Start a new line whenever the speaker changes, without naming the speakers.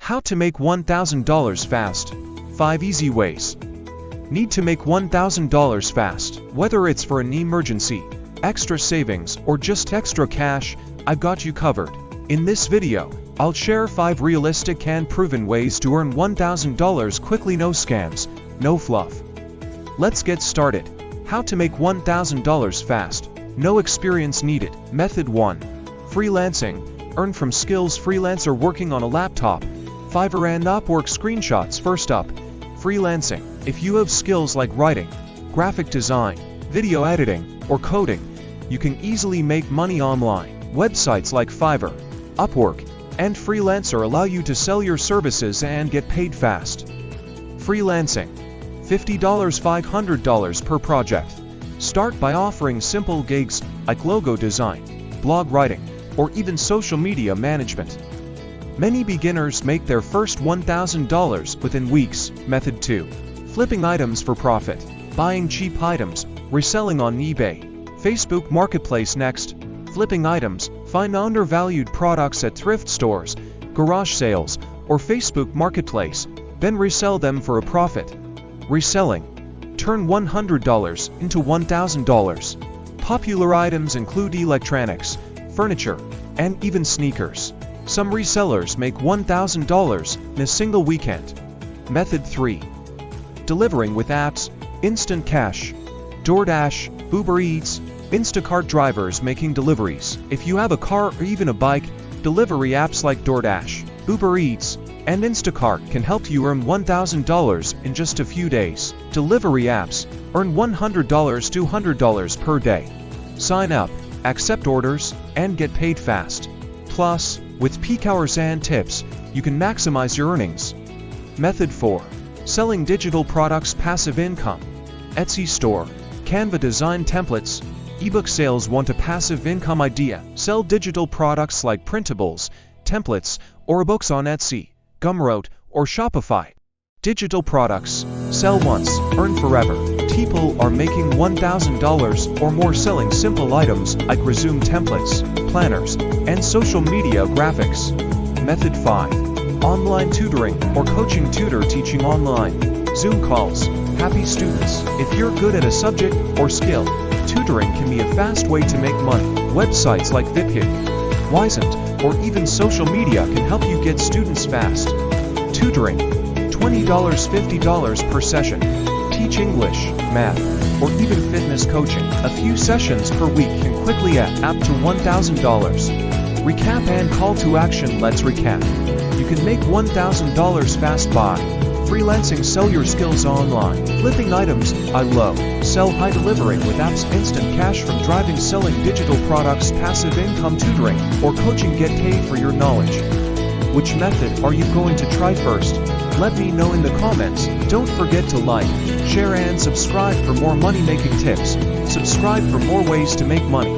How to make $1,000 fast. 5 easy ways. Need to make $1,000 fast. Whether it's for an emergency, extra savings, or just extra cash, I've got you covered. In this video, I'll share 5 realistic and proven ways to earn $1,000 quickly. No scams, no fluff. Let's get started. How to make $1,000 fast. No experience needed. Method 1. Freelancing. Earn from skills. Freelancer working on a laptop. Fiverr and Upwork screenshots. First up, freelancing. If you have skills like writing, graphic design, video editing, or coding, you can easily make money online. Websites like Fiverr, Upwork, and Freelancer allow you to sell your services and get paid fast. Freelancing. $50 $500 per project. Start by offering simple gigs like logo design, blog writing, or even social media management. Many beginners make their first $1,000 within weeks. Method 2. Flipping items for profit. Buying cheap items, reselling on eBay, Facebook Marketplace. Next, flipping items. Find undervalued products at thrift stores, garage sales, or Facebook Marketplace, then resell them for a profit. Reselling. Turn $100 into $1,000. Popular items include electronics, furniture, and even sneakers. Some resellers make $1,000 in a single weekend. Method 3. Delivering with apps. Instant cash. DoorDash, Uber Eats, Instacart drivers making deliveries. If you have a car or even a bike, delivery apps like DoorDash, Uber Eats, and Instacart can help you earn $1,000 in just a few days. Delivery apps earn $100 $200 per day. Sign up, accept orders, and get paid fast. Plus, with peak hours and tips, you can maximize your earnings. Method 4. Selling digital products. Passive income. Etsy store, Canva design templates, ebook sales. Want a passive income idea? Sell digital products like printables, templates, or books on Etsy, Gumroad, or Shopify. Digital products. Sell once, earn forever. People are making $1,000 or more selling simple items like resume templates, planners, and social media graphics. Method 5. Online tutoring or coaching. Tutor teaching online. Zoom calls. Happy students. If you're good at a subject or skill, tutoring can be a fast way to make money. Websites like VidGig, Wisent, or even social media can help you get students fast. Tutoring. $20 $50 per session. Teach English, math, or even fitness coaching. A few sessions per week can quickly add up to $1,000. Recap and call to action. Let's recap. You can make $1,000 fast by freelancing. Sell your skills online. Flipping items. I love. Sell high. Delivering with apps. Instant cash from driving. Selling digital products. Passive income. Tutoring or coaching. Get paid for your knowledge. Which method are you going to try first? Let me know in the comments. Don't forget to like, share and subscribe for more money-making tips. Subscribe for more ways to make money.